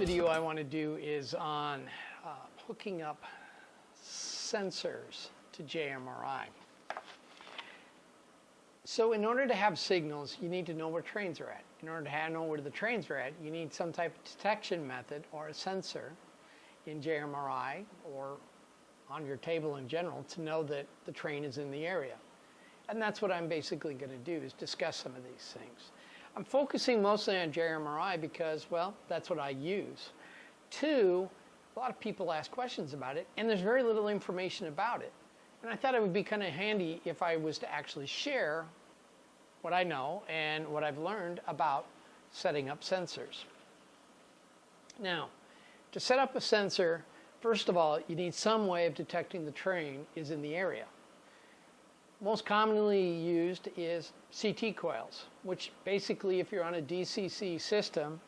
video I want to do is on hooking up sensors to JMRI. So in order to have signals, you need to know where trains are at. In order to know where the trains are at, you need some type of detection method or a sensor in JMRI or on your table in general to know that the train is in the area. And that's what I'm basically going to do, is discuss some of these things. I'm focusing mostly on JMRI because, well, that's what I use. Two, a lot of people ask questions about it, and there's very little information about it. And I thought it would be kind of handy if I was to actually share what I know and what I've learned about setting up sensors. Now, to set up a sensor, first of all, you need some way of detecting the train is in the area. Most commonly used is CT coils, which basically, if you're on a DCC system,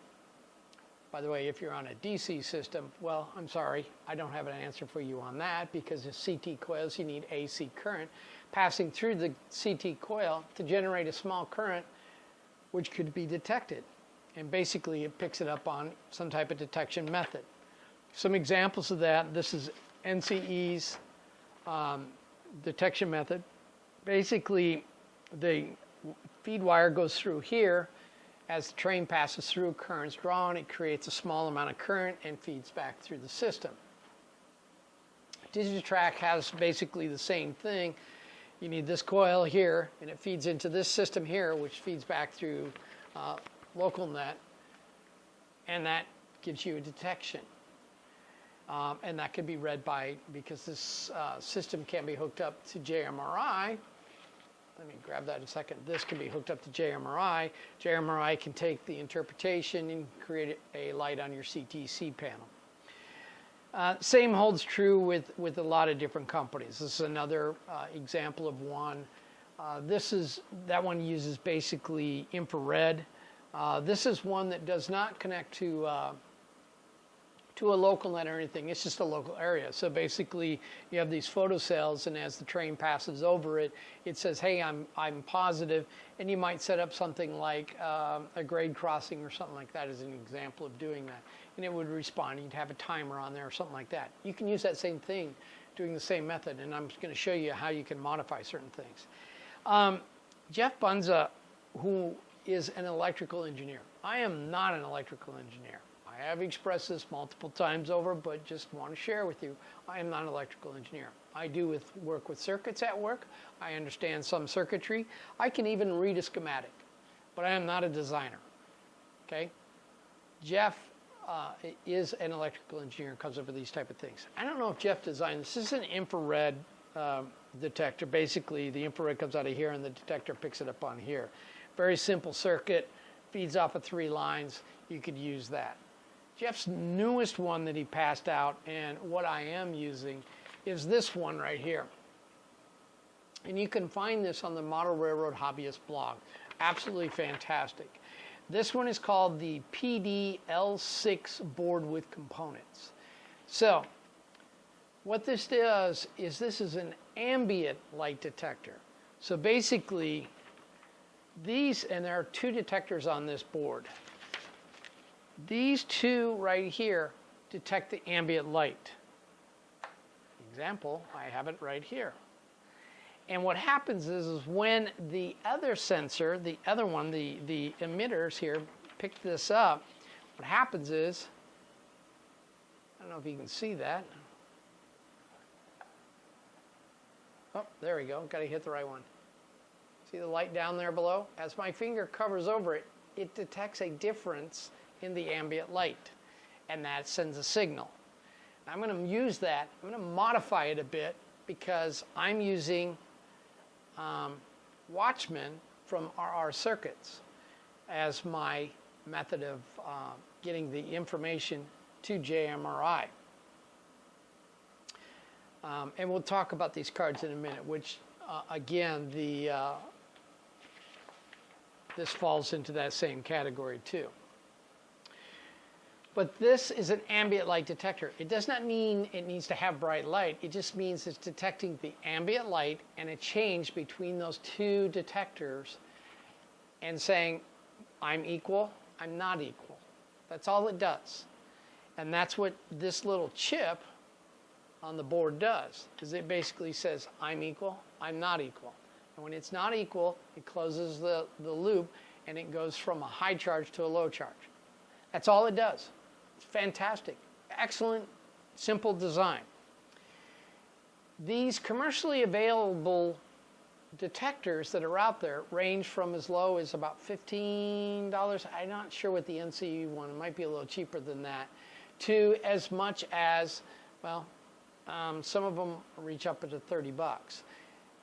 by the way, if you're on a DC system, well, I'm sorry, I don't have an answer for you on that, because the CT coils, you need AC current passing through the CT coil to generate a small current which could be detected. And basically, it picks it up on some type of detection method. Some examples of that, this is NCES detection method. Basically, the feed wire goes through here. As the train passes through, current's drawn, it creates a small amount of current and feeds back through the system. Digitrack has basically the same thing. You need this coil here, and it feeds into this system here, which feeds back through local net, and that gives you a detection. And that can be read by, because this system can be hooked up to JMRI. Let me grab that in a second. This can be hooked up to JMRI. JMRI can take the interpretation and create a light on your CTC panel. Same holds true with a lot of different companies. This is another example of one. That one uses basically infrared. This is one that does not connect to a local net or anything. It's just a local area. So basically, you have these photocells, and as the train passes over it, it says, hey, I'm positive, and you might set up something like a grade crossing or something like that as an example of doing that. And it would respond. You'd have a timer on there or something like that. You can use that same thing doing the same method, and I'm going to show you how you can modify certain things. Geoff Bunza, who is an electrical engineer. I am not an electrical engineer. I have expressed this multiple times over, but just want to share with you, I am not an electrical engineer. I do work with circuits at work. I understand some circuitry. I can even read a schematic, but I am not a designer. Okay? Geoff is an electrical engineer, comes up with these type of things. I don't know if Geoff designed this. This is an infrared detector. Basically, the infrared comes out of here, and the detector picks it up on here. Very simple circuit, feeds off of 3 lines. You could use that. Geoff's newest one that he passed out, and what I am using, is this one right here. And you can find this on the Model Railroad Hobbyist blog. Absolutely fantastic. This one is called the PD-L6 board with components. So, what this does is this is an ambient light detector. So basically, these, and there are 2 detectors on this board. These 2 right here detect the ambient light. Example, I have it right here. And what happens is when the other sensor, the other one, the emitters here, pick this up, what happens is, I don't know if you can see that. Oh, there we go. Got to hit the right one. See the light down there below? As my finger covers over it, it detects a difference in the ambient light, and that sends a signal. I'm going to use that. I'm going to modify it a bit because I'm using Watchman from RR circuits as my method of getting the information to JMRI. And we'll talk about these cards in a minute, which again, this falls into that same category too. But this is an ambient light detector. It does not mean it needs to have bright light. It just means it's detecting the ambient light and a change between those 2 detectors and saying, I'm equal, I'm not equal. That's all it does. And that's what this little chip on the board does, is it basically says, I'm equal, I'm not equal. And when it's not equal, it closes the loop, and it goes from a high charge to a low charge. That's all it does. It's fantastic. Excellent, simple design. These commercially available detectors that are out there range from as low as about $15, I'm not sure what the NCES one, it might be a little cheaper than that, to as much as, well, some of them reach up to 30 bucks.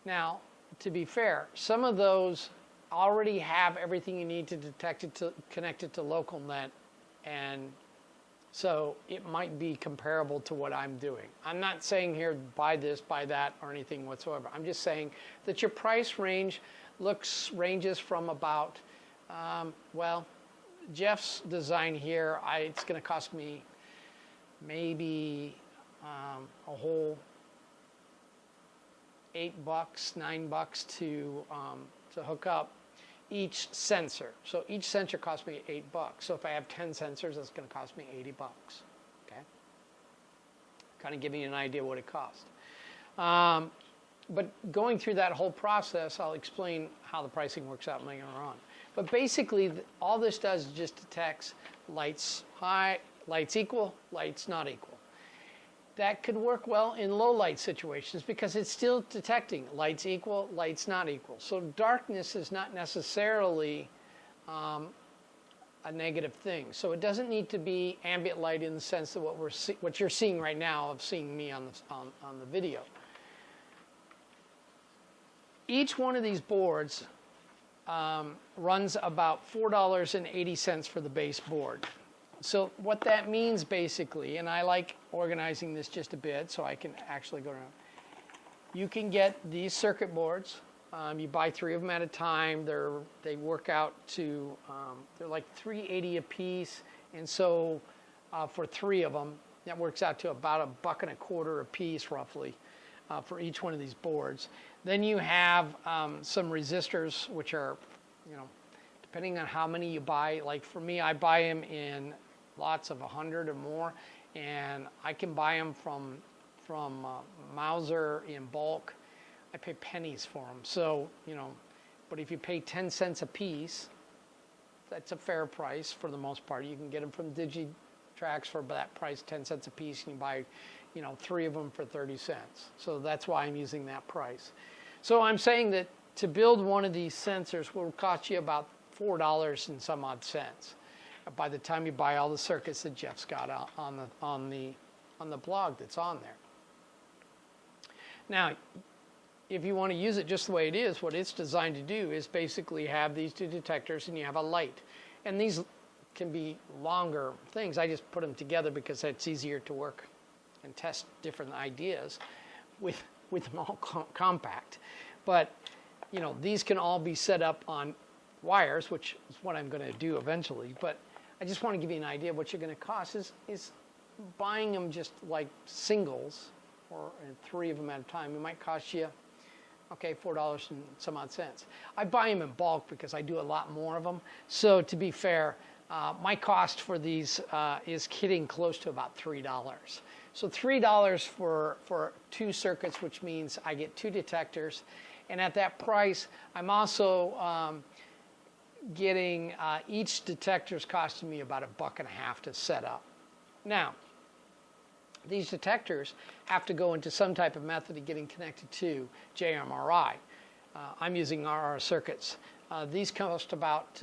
Now, to be fair, some of those already have everything you need to detect it, to connect it to local net, and so it might be comparable to what I'm doing. I'm not saying here buy this, buy that, or anything whatsoever. I'm just saying that your price range ranges from about, well, Geoff's design here, it's going to cost me maybe a whole $8, $9 to hook up each sensor. So each sensor costs me $8. So if I have 10 sensors, that's going to cost me $80. Okay, kind of giving you an idea what it costs. But going through that whole process, I'll explain how the pricing works out later on. But basically, all this does is just detects lights high, lights equal, lights not equal. That could work well in low light situations because it's still detecting lights equal, lights not equal. So darkness is not necessarily a negative thing. So it doesn't need to be ambient light in the sense of what you're seeing right now of seeing me on the video. Each one of these boards runs about $4.80 for the base board. So what that means basically, and I like organizing this just a bit so I can actually go around. You can get these circuit boards. You buy 3 of them at a time. They work out to, they're like $3.80 a piece. And so for 3 of them, that works out to about $1.25 a piece roughly for each one of these boards. Then you have some resistors, which are, depending on how many you buy. Like for me, I buy them in lots of 100 or more, and I can buy them from Mauser in bulk. I pay pennies for them. So, but if you pay 10 cents a piece, that's a fair price for the most part. You can get them from Digitrax for that price, 10 cents a piece, and you buy, 3 of them for 30 cents. So that's why I'm using that price. So I'm saying that to build one of these sensors will cost you about $4 and some odd cents by the time you buy all the circuits that Geoff's got on the blog that's on there. Now, if you want to use it just the way it is, what it's designed to do is basically have these 2 detectors and you have a light. And these can be longer things. I just put them together because it's easier to work and test different ideas with them all compact. But, these can all be set up on wires, which is what I'm going to do eventually. But I just want to give you an idea of what you're going to cost is buying them just like singles or 3 of them at a time. It might cost you, okay, $4 and some odd cents. I buy them in bulk because I do a lot more of them. So to be fair, my cost for these is hitting close to about $3. So $3 for 2 circuits, which means I get 2 detectors. And at that price, I'm also getting each detector's costing me about $1.50 to set up. Now, these detectors have to go into some type of method of getting connected to JMRI. I'm using RR circuits. These cost about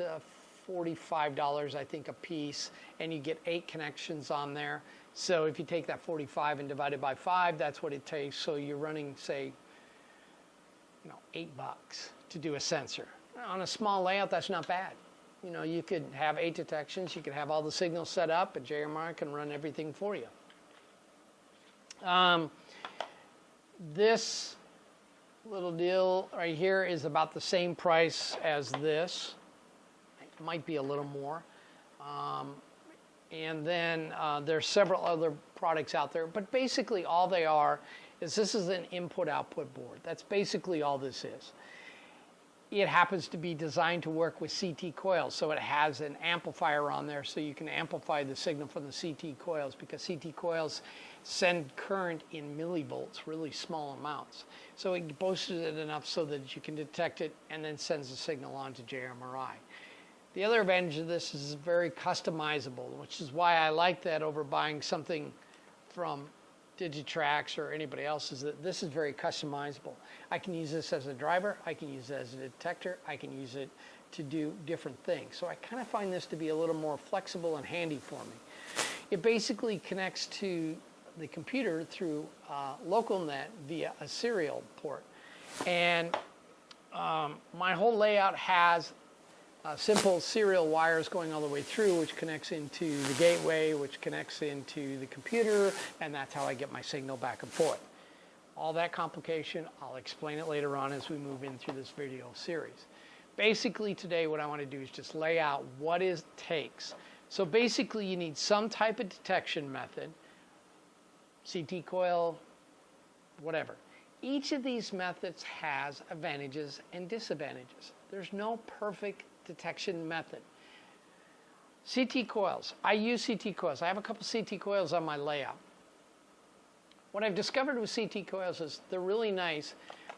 $45, I think, a piece, and you get 8 connections on there. So if you take that 45 and divide it by 5, that's what it takes. So you're running, say, $8 to do a sensor. On a small layout, that's not bad. You could have 8 detections. You could have all the signals set up, and JMRI can run everything for you. This little deal right here is about the same price as this. It might be a little more. And then there's several other products out there, but basically all they are is this is an input-output board. That's basically all this is. it happens to be designed to work with CT coils, so it has an amplifier on there so you can amplify the signal from the CT coils, because CT coils send current in millivolts, really small amounts. So it boosted it enough so that you can detect it and then sends the signal on to JMRI. The other advantage of this is it's very customizable, which is why I like that over buying something from Digitrax or anybody else, is that this is very customizable. I can use this as a driver, I can use it as a detector, I can use it to do different things. So I kind of find this to be a little more flexible and handy for me. It basically connects to the computer through local net via a serial port. And my whole layout has simple serial wires going all the way through, which connects into the gateway, which connects into the computer, and that's how I get my signal back and forth. All that complication, I'll explain it later on as we move in through this video series. Basically today what I want to do is just lay out what it takes. So basically you need some type of detection method, CT coil, whatever. Each of these methods has advantages and disadvantages. There's no perfect detection method. CT coils. I use CT coils. I have a couple CT coils on my layout. What I've discovered with CT coils is they're really nice,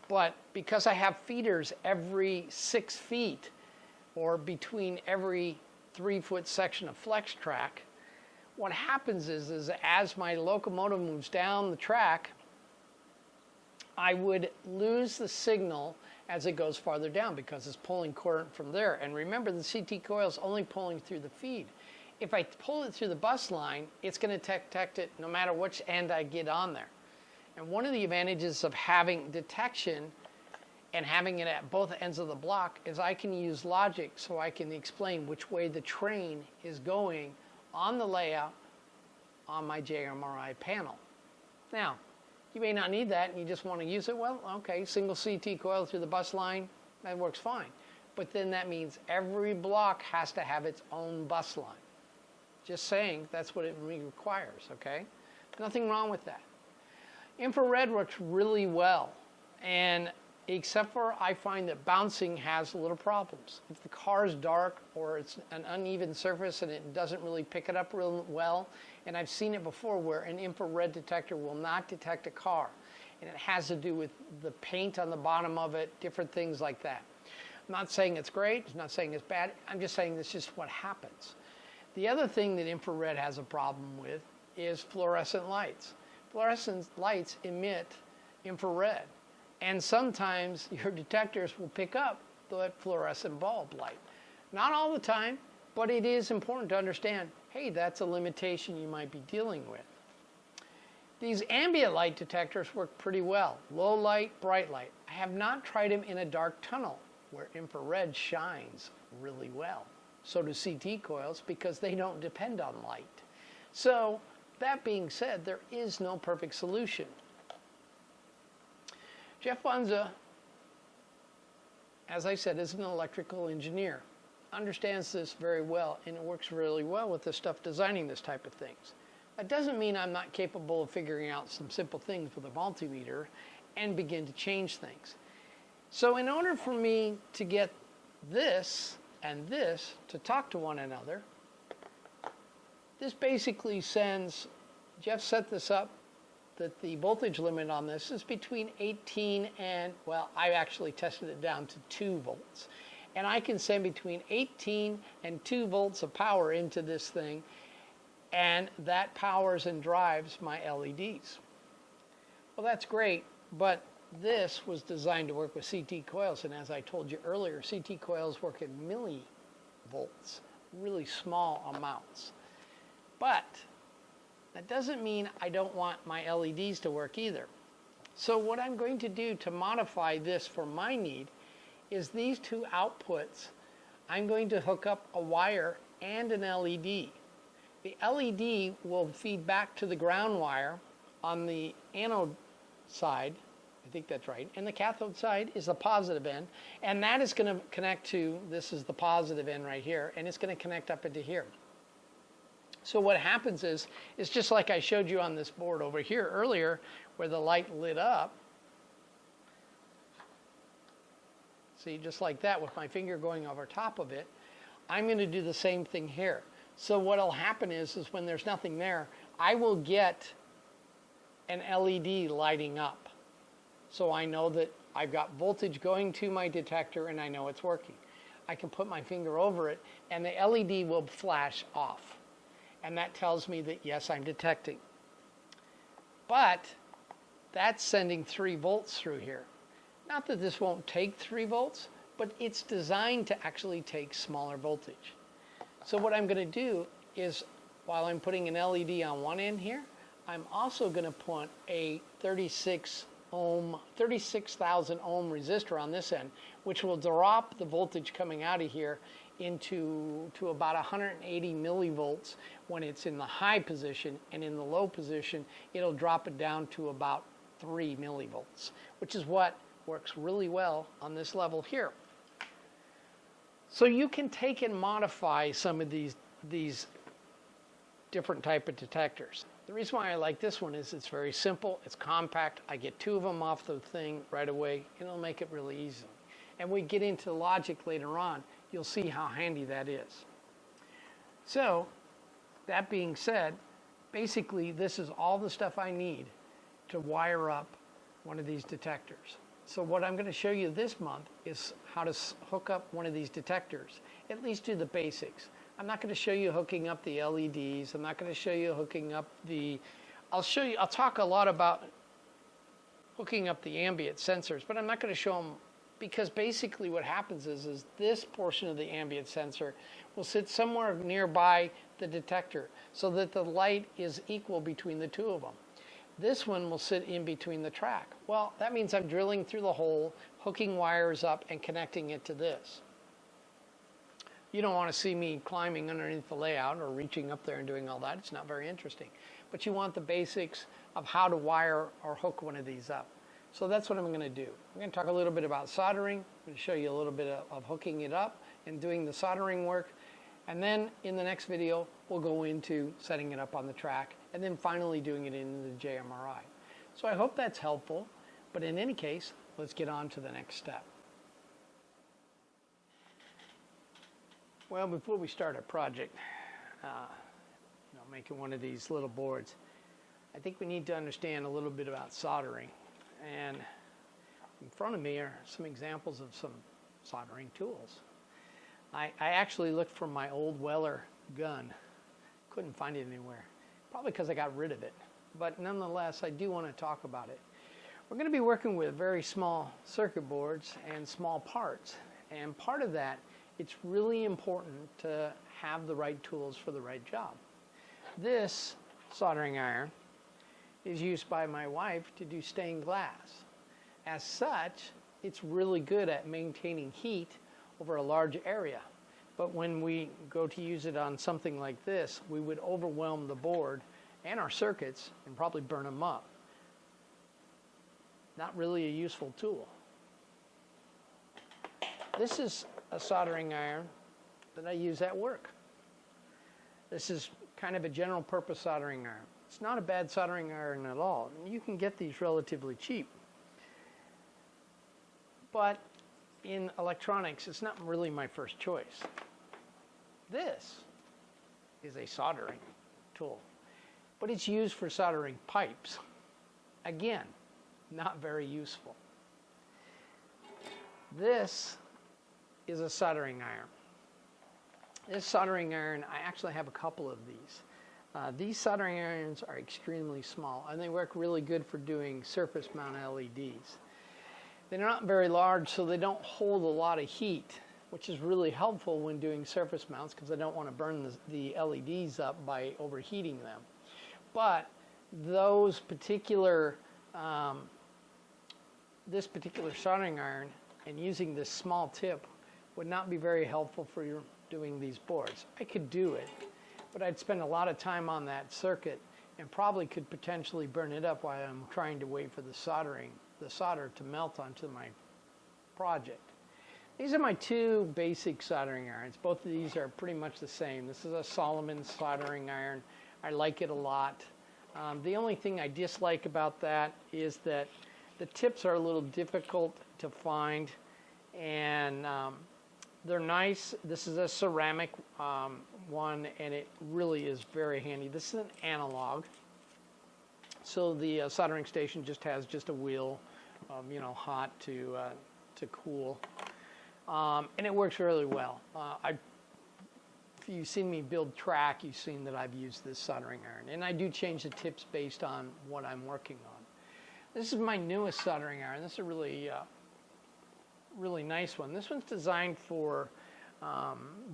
but because I have feeders every 6 feet or between every 3-foot section of flex track, what happens is as my locomotive moves down the track, I would lose the signal as it goes farther down because it's pulling current from there. And remember, the CT coil is only pulling through the feed. If I pull it through the bus line, it's going to detect it no matter which end I get on there. And one of the advantages of having detection and having it at both ends of the block is I can use logic so I can explain which way the train is going on the layout on my JMRI panel. Now, you may not need that and you just want to use it. Well, okay, single CT coil through the bus line, that works fine. But then that means every block has to have its own bus line. Just saying, that's what it requires, okay? Nothing wrong with that. Infrared works really well, and except for I find that bouncing has little problems. If the car is dark or it's an uneven surface and it doesn't really pick it up real well, and I've seen it before where an infrared detector will not detect a car, and it has to do with the paint on the bottom of it, different things like that. I'm not saying it's great, I'm not saying it's bad, I'm just saying that's just what happens. The other thing that infrared has a problem with is fluorescent lights. Fluorescent lights emit infrared, and sometimes your detectors will pick up the fluorescent bulb light. Not all the time, but it is important to understand, hey, that's a limitation you might be dealing with. These ambient light detectors work pretty well. Low light, bright light. I have not tried them in a dark tunnel where infrared shines really well. So do CT coils because they don't depend on light. So that being said, there is no perfect solution. Geoff Bunza, as I said, is an electrical engineer. Understands this very well, and it works really well with the stuff designing this type of things. That doesn't mean I'm not capable of figuring out some simple things with a multimeter and begin to change things. So in order for me to get this and this to talk to one another, this basically sends, Geoff set this up, that the voltage limit on this is between 18 and, well, I actually tested it down to 2 volts. And I can send between 18 and 2 volts of power into this thing, and that powers and drives my LEDs. Well, that's great, but this was designed to work with CT coils, and as I told you earlier, CT coils work in millivolts, really small amounts. But that doesn't mean I don't want my LEDs to work either. So what I'm going to do to modify this for my need is these 2 outputs, I'm going to hook up a wire and an LED. The LED will feed back to the ground wire on the anode side, I think that's right, and the cathode side is the positive end, and that is going to connect to, this is the positive end right here, and it's going to connect up into here. So what happens is, it's just like I showed you on this board over here earlier, where the light lit up. See, just like that with my finger going over top of it, I'm going to do the same thing here. So what will happen is when there's nothing there, I will get an LED lighting up. So I know that I've got voltage going to my detector and I know it's working. I can put my finger over it and the LED will flash off. And that tells me that yes, I'm detecting. But that's sending 3 volts through here. Not that this won't take 3 volts, but it's designed to actually take smaller voltage. So what I'm going to do is, while I'm putting an LED on one end here, I'm also going to put a 36,000 ohm resistor on this end, which will drop the voltage coming out of here into about 180 millivolts when it's in the high position, and in the low position it'll drop it down to about 3 millivolts, which is what works really well on this level here. So you can take and modify some of these different type of detectors. The reason why I like this one is it's very simple, it's compact, I get 2 of them off the thing right away, and it'll make it really easy. And we get into logic later on, you'll see how handy that is. So, that being said, basically this is all the stuff I need to wire up one of these detectors. So what I'm going to show you this month is how to hook up one of these detectors, at least do the basics. I'm not going to show you hooking up the LEDs, I'm not going to show you hooking up I'll talk a lot about hooking up the ambient sensors, but I'm not going to show them, because basically what happens is this portion of the ambient sensor will sit somewhere nearby the detector so that the light is equal between the 2 of them. This one will sit in between the track. Well, that means I'm drilling through the hole, hooking wires up, and connecting it to this. You don't want to see me climbing underneath the layout or reaching up there and doing all that. It's not very interesting. But you want the basics of how to wire or hook one of these up. So that's what I'm going to do. I'm going to talk a little bit about soldering. I'm going to show you a little bit of hooking it up and doing the soldering work. And then in the next video, we'll go into setting it up on the track and then finally doing it in the JMRI. So I hope that's helpful. But in any case, let's get on to the next step. Well, before we start our project, making one of these little boards, I think we need to understand a little bit about soldering. And in front of me are some examples of some soldering tools. I actually looked for my old Weller gun. Couldn't find it anywhere. Probably because I got rid of it. But nonetheless, I do want to talk about it. We're going to be working with very small circuit boards and small parts. And part of that, it's really important to have the right tools for the right job. This soldering iron is used by my wife to do stained glass. As such, it's really good at maintaining heat over a large area. But when we go to use it on something like this, we would overwhelm the board and our circuits and probably burn them up. Not really a useful tool. This is a soldering iron that I use at work. This is kind of a general purpose soldering iron. It's not a bad soldering iron at all. You can get these relatively cheap. But in electronics, it's not really my first choice. This is a soldering tool, but it's used for soldering pipes. Again, not very useful. This is a soldering iron. This soldering iron, I actually have a couple of these. These soldering irons are extremely small, and they work really good for doing surface mount LEDs. They're not very large, so they don't hold a lot of heat, which is really helpful when doing surface mounts because I don't want to burn the LEDs up by overheating them. But those particular, this particular soldering iron and using this small tip would not be very helpful for your doing these boards. I could do it, but I'd spend a lot of time on that circuit and probably could potentially burn it up while I'm trying to wait for the solder to melt onto my project. These are my 2 basic soldering irons. Both of these are pretty much the same. This is a Solomon soldering iron. I like it a lot. The only thing I dislike about that is that the tips are a little difficult to find, and they're nice. This is a ceramic one, and it really is very handy. This is an analog, so the soldering station just has a wheel, you know, hot to cool, and it works really well. If you've seen me build track, you've seen that I've used this soldering iron, and I do change the tips based on what I'm working on. This is my newest soldering iron. This is a really really nice one. This one's designed for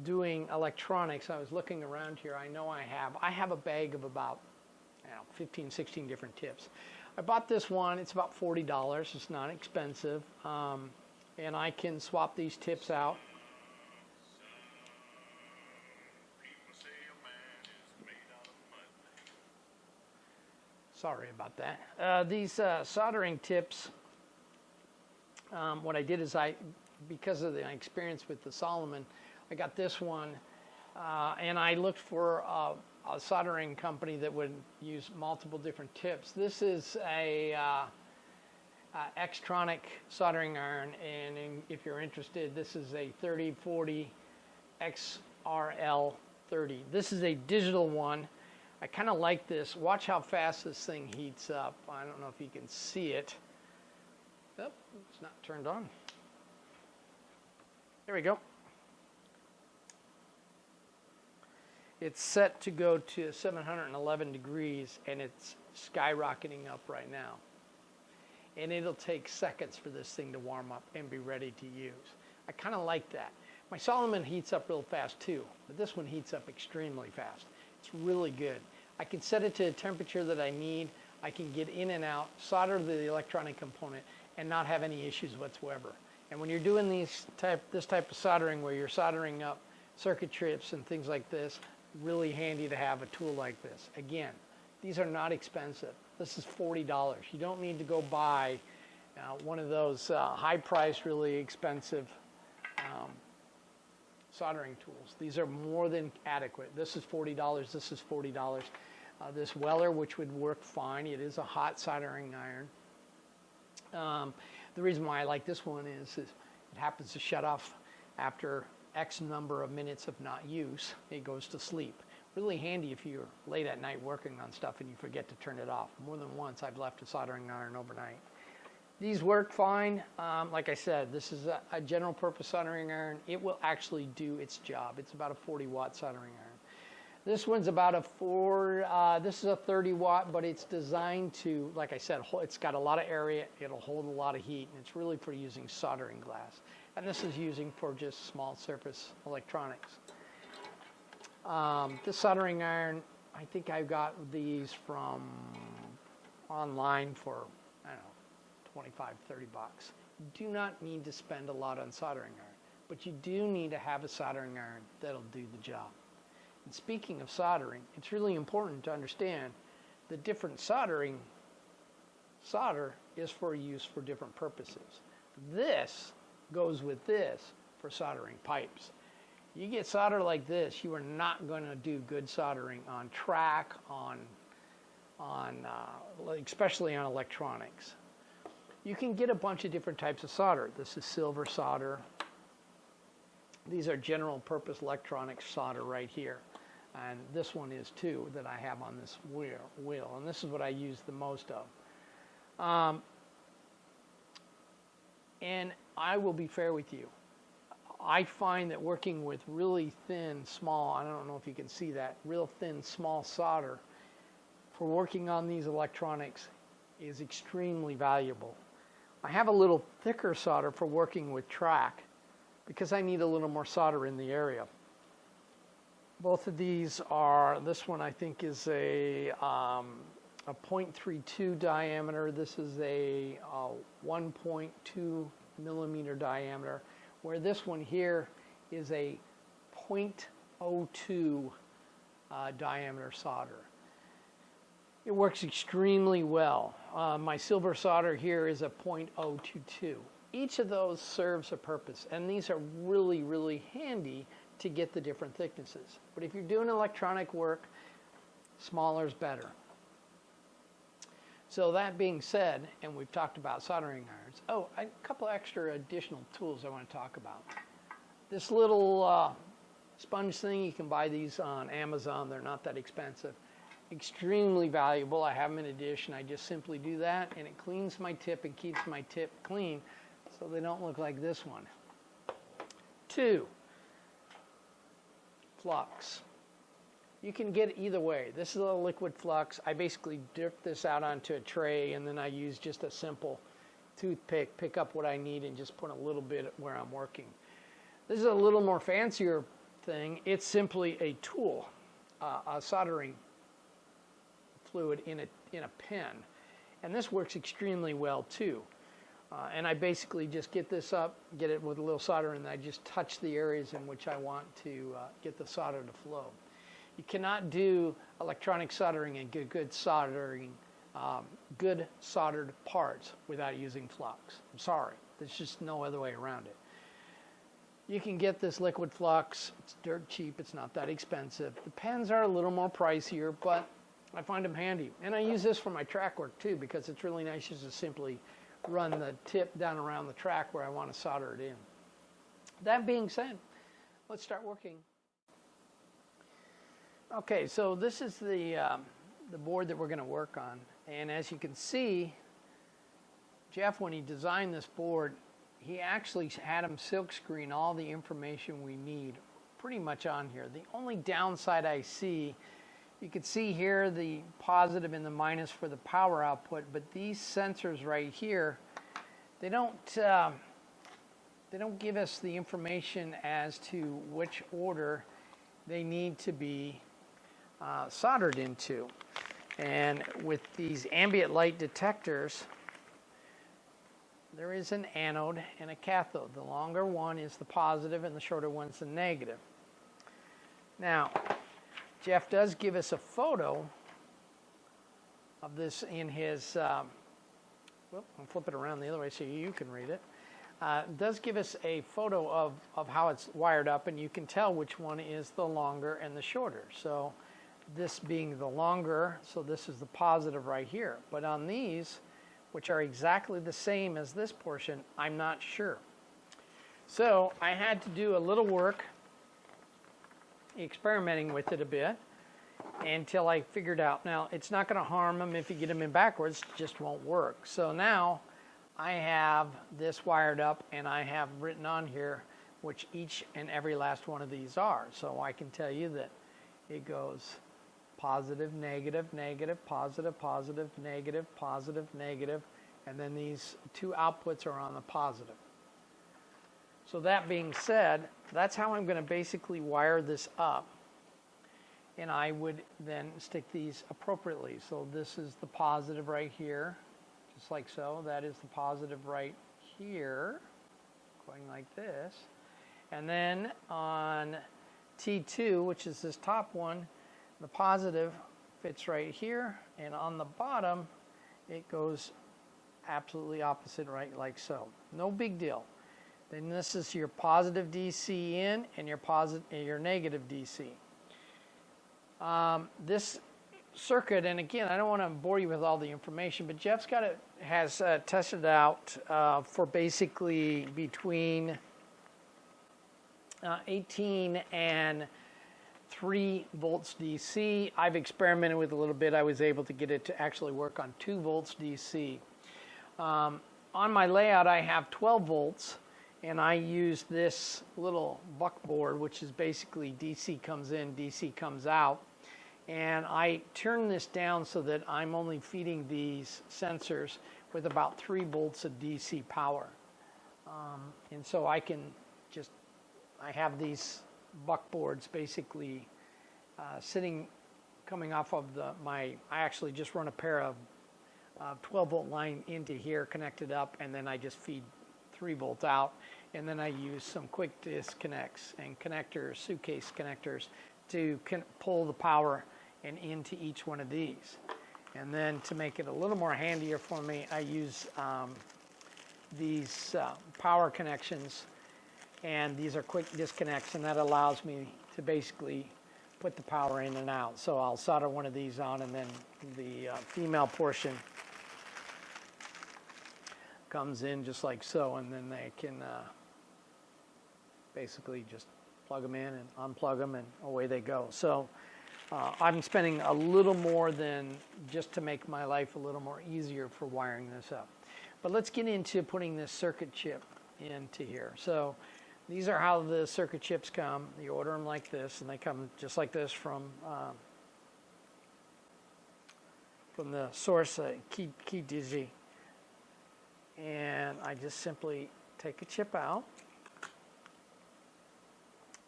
doing electronics. I was looking around here. I know I have a bag of about 15, 16 different tips. I bought this one. It's about $40. It's not expensive, and I can swap these tips out. Sorry about that. These soldering tips, what I did is because of the experience with the Solomon, I got this one, and I looked for a soldering company that would use multiple different tips. This is a Xtronic soldering iron, and if you're interested, this is a 3040 XRL 30. This is a digital one. I kind of like this. Watch how fast this thing heats up. I don't know if you can see it. Oh, it's not turned on. There we go. It's set to go to 711 degrees, and it's skyrocketing up right now. And it'll take seconds for this thing to warm up and be ready to use. I kind of like that. My Solomon heats up real fast too, but this one heats up extremely fast. It's really good. I can set it to a temperature that I need. I can get in and out, solder the electronic component, and not have any issues whatsoever. And when you're doing this type of soldering where you're soldering up circuit trips and things like this, really handy to have a tool like this. Again, these are not expensive. This is $40. You don't need to go buy one of those high-priced, really expensive soldering tools. These are more than adequate. This is $40. This is $40. This Weller, which would work fine. It is a hot soldering iron. The reason why I like this one is it happens to shut off after X number of minutes of not use. It goes to sleep. Really handy if you're late at night working on stuff and you forget to turn it off. More than once I've left a soldering iron overnight. These work fine. Like I said, this is a general purpose soldering iron. It will actually do its job. It's about a 40-watt soldering iron. This one's about this is a 30 watt, but it's designed to, like I said, it's got a lot of area. It'll hold a lot of heat, and it's really for using soldering glass. And this is using for just small surface electronics. This soldering iron, I think I got these from online for, I don't know, 25, 30 bucks. You do not need to spend a lot on soldering iron, but you do need to have a soldering iron that'll do the job. And speaking of soldering, it's really important to understand the different solder is for use for different purposes. This goes with this for soldering pipes. You get solder like this, you are not going to do good soldering on track, especially on electronics. You can get a bunch of different types of solder. This is silver solder. These are general purpose electronic solder right here. And this one is too that I have on this wheel. And this is what I use the most of. And I will be fair with you. I find that working with really thin, small, I don't know if you can see that, real thin, small solder for working on these electronics is extremely valuable. I have a little thicker solder for working with track because I need a little more solder in the area. Both of these are, this one I think is a 0.32 diameter. This is a 1.2 millimeter diameter, where this one here is a 0.02 diameter solder. It works extremely well. My silver solder here is a 0.022. Each of those serves a purpose, and these are really, really handy to get the different thicknesses. But if you're doing electronic work, smaller is better. So that being said, and we've talked about soldering irons. Oh, a couple extra additional tools I want to talk about. This little sponge thing, you can buy these on Amazon. They're not that expensive. Extremely valuable. I have them in a dish, and I just simply do that, and it cleans my tip and keeps my tip clean so they don't look like this one. 2, flux. You can get it either way. This is a liquid flux. I basically dip this out onto a tray, and then I use just a simple toothpick, pick up what I need, and just put a little bit where I'm working. This is a little more fancier thing. It's simply a tool, a soldering fluid in a pen, and this works extremely well too. And I basically just get this up, get it with a little solder, and I just touch the areas in which I want to get the solder to flow. You cannot do electronic soldering and get good soldering, good soldered parts without using flux. I'm sorry, there's just no other way around it. You can get this liquid flux. It's dirt cheap. It's not that expensive. The pens are a little more pricier, but I find them handy. And I use this for my track work too, because it's really nice just to simply run the tip down around the track where I want to solder it in. That being said, let's start working. Okay, so this is the board that we're going to work on. And as you can see, Geoff, when he designed this board, he actually had him silkscreen all the information we need pretty much on here. The only downside I see, you can see here the positive and the minus for the power output, but these sensors right here, they don't give us the information as to which order they need to be soldered into. And with these ambient light detectors, there is an anode and a cathode. The longer one is the positive and the shorter one's the negative. Now, Geoff does give us a photo of this in his, I'll flip it around the other way so you can read it. Does give us a photo of how it's wired up, and you can tell which one is the longer and the shorter. So this being the longer, so this is the positive right here. But on these, which are exactly the same as this portion, I'm not sure. So I had to do a little work experimenting with it a bit until I figured out. Now, it's not going to harm them if you get them in backwards, it just won't work. So now I have this wired up, and I have written on here which each and every last one of these are. So I can tell you that it goes positive, negative, negative, positive, positive, negative, positive, negative, and then these two outputs are on the positive. So that being said, that's how I'm going to basically wire this up, and I would then stick these appropriately. So this is the positive right here, just like so. That is the positive right here, going like this. And then on T2, which is this top one, the positive fits right here, and on the bottom it goes absolutely opposite, right, like so. No big deal. Then this is your positive DC in and your negative DC. This circuit, and again, I don't want to bore you with all the information, but Geoff's has tested out for basically between 18 and 3 volts DC. I've experimented with a little bit. I was able to get it to actually work on 2 volts DC. On my layout, I have 12 volts, and I use this little buckboard, which is basically DC comes in, DC comes out. And I turn this down so that I'm only feeding these sensors with about 3 volts of DC power. And so I have these buckboards basically coming off of I actually just run a pair of 12 volt line into here, connected up, and then I just feed 3 volts out, and then I use some quick disconnects and connectors, suitcase connectors, to pull the power and into each one of these. And then to make it a little more handier for me, I use these power connections, and these are quick disconnects, and that allows me to basically put the power in and out. So I'll solder one of these on, and then the female portion comes in just like so, and then they can basically just plug them in and unplug them, and away they go. So I'm spending a little more than just to make my life a little more easier for wiring this up. But let's get into putting this circuit chip into here. So these are how the circuit chips come. You order them like this, and they come just like this from the source, Kijiji. And I just simply take a chip out.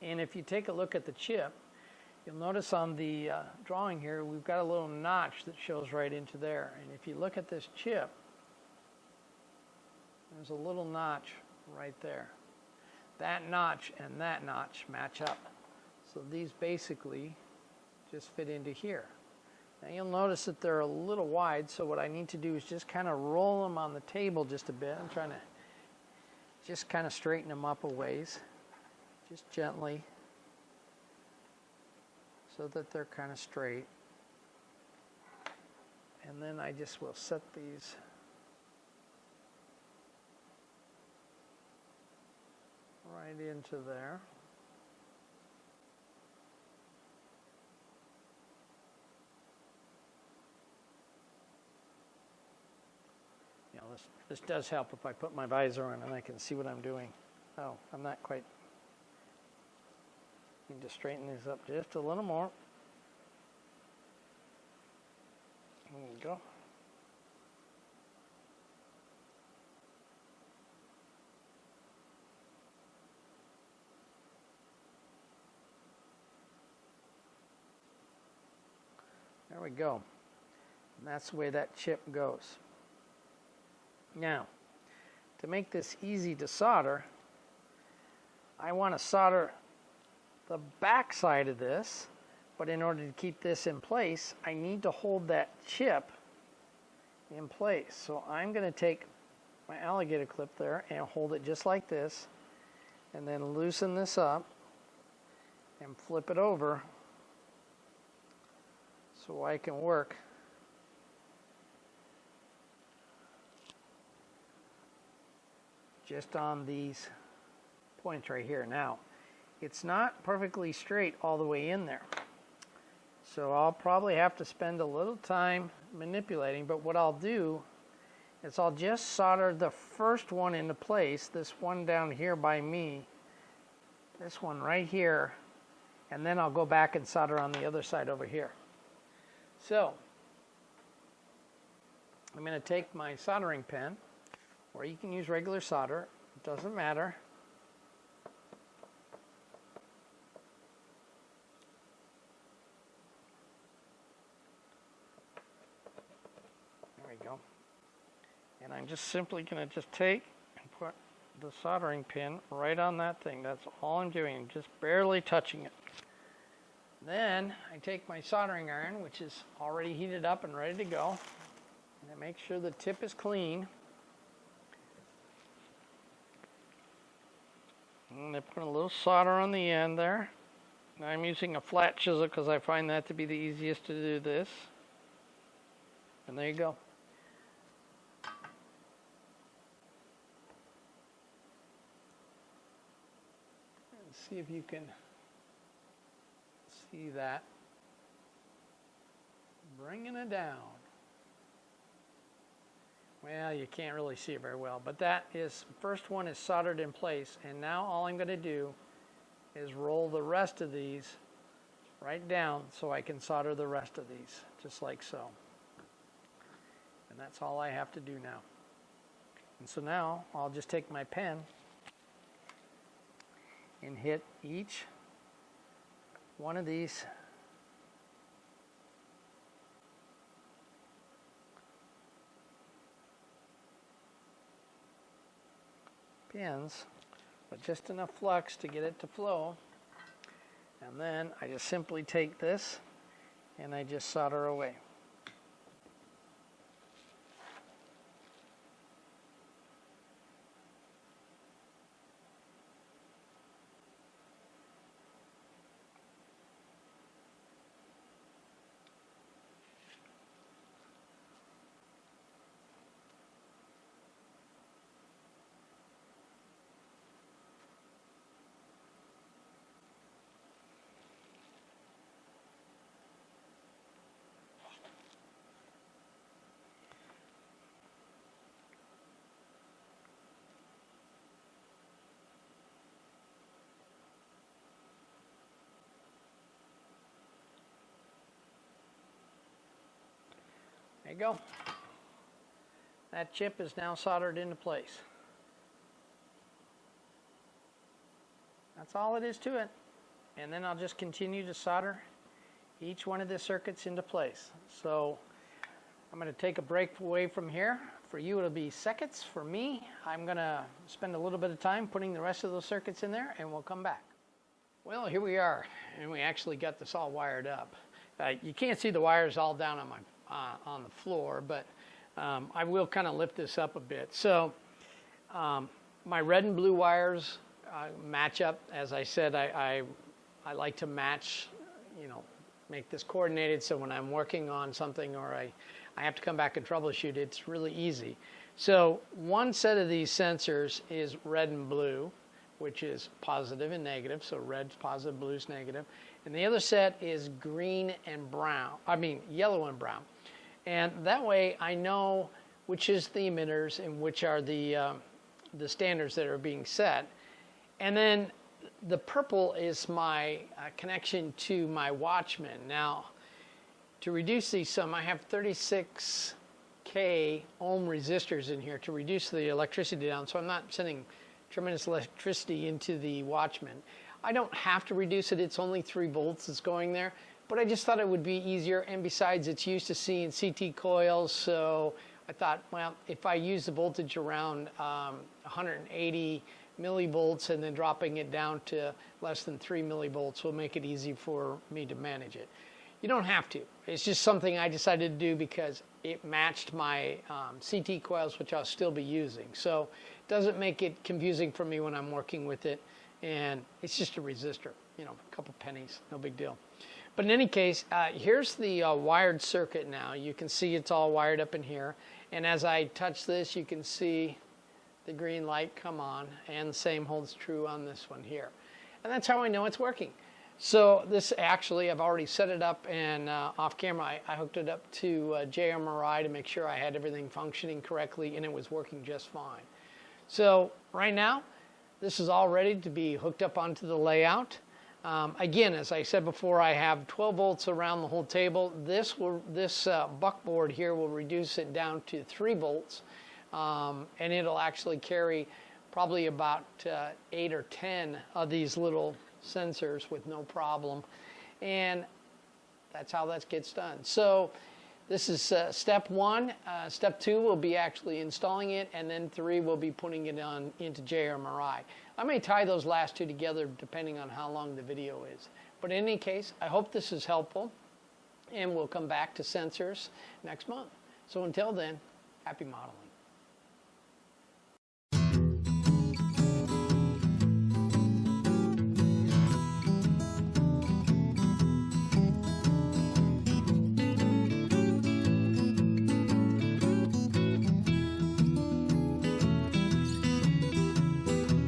And if you take a look at the chip, you'll notice on the drawing here, we've got a little notch that shows right into there. And if you look at this chip, there's a little notch right there. That notch and that notch match up. So these basically just fit into here. Now you'll notice that they're a little wide, so what I need to do is just kind of roll them on the table just a bit. I'm trying to just kind of straighten them up a ways, just gently, so that they're kind of straight. And then I just will set these right into there. You know, this does help if I put my visor on and I can see what I'm doing. Oh, I'm not quite. Need to straighten these up just a little more. There we go. There we go. And that's the way that chip goes. Now, to make this easy to solder, I want to solder the back side of this, but in order to keep this in place, I need to hold that chip in place. So I'm going to take my alligator clip there and hold it just like this, and then loosen this up and flip it over so I can work just on these points right here. Now, it's not perfectly straight all the way in there, so I'll probably have to spend a little time manipulating, but what I'll do is I'll just solder the first one into place, this one down here by me, this one right here, and then I'll go back and solder on the other side over here. So I'm going to take my soldering pen, or you can use regular solder, it doesn't matter. There we go. And I'm just simply going to just take and put the soldering pin right on that thing. That's all I'm doing, just barely touching it. Then I take my soldering iron, which is already heated up and ready to go, and I make sure the tip is clean. And I put a little solder on the end there. Now I'm using a flat chisel because I find that to be the easiest to do this. And there you go. Let's see if you can see that. Bringing it down. Well, you can't really see it very well, but that is, first one is soldered in place, and now all I'm going to do is roll the rest of these right down so I can solder the rest of these, just like so. And that's all I have to do now. And so now I'll just take my pen and hit each one of these pins, but just enough flux to get it to flow. And then I just simply take this and I just solder away. There you go. That chip is now soldered into place. That's all it is to it. And then I'll just continue to solder each one of the circuits into place. So I'm going to take a break away from here. For you, it'll be seconds. For me, I'm going to spend a little bit of time putting the rest of those circuits in there, and we'll come back. Well, here we are, and we actually got this all wired up. You can't see the wires all down on the floor, but I will kind of lift this up a bit. So my red and blue wires match up. As I said, I like to match, make this coordinated, so when I'm working on something or I have to come back and troubleshoot, it's really easy. So one set of these sensors is red and blue, which is positive and negative. So red's positive, blue's negative. And the other set is green and brown. Yellow and brown. And that way I know which is the emitters and which are the standards that are being set. And then the purple is my connection to my Watchman. Now, to reduce these some, I have 36K ohm resistors in here to reduce the electricity down, so I'm not sending tremendous electricity into the Watchman. I don't have to reduce it. It's only 3 volts that's going there, but I just thought it would be easier, and besides, it's used to seeing CT coils, so I thought, well, if I use the voltage around 180 millivolts and then dropping it down to less than 3 millivolts will make it easy for me to manage it. You don't have to. It's just something I decided to do because it matched my CT coils, which I'll still be using. So it doesn't make it confusing for me when I'm working with it. And it's just a resistor, a couple pennies, no big deal. But in any case, here's the wired circuit now. You can see it's all wired up in here. And as I touch this, you can see the green light come on. And the same holds true on this one here. And that's how I know it's working. So this actually, I've already set it up, and off camera I hooked it up to JMRI to make sure I had everything functioning correctly, and it was working just fine. So right now, this is all ready to be hooked up onto the layout. Again, as I said before, I have 12 volts around the whole table. This buckboard here will reduce it down to 3 volts, and it'll actually carry probably about 8 or 10 of these little sensors with no problem, and that's how that gets done. So this is step 1. Step 2 will be actually installing it, and then 3 will be putting it on into JMRI. I may tie those last 2 together depending on how long the video is. But in any case, I hope this is helpful, and we'll come back to sensors next month. So until then, happy modeling.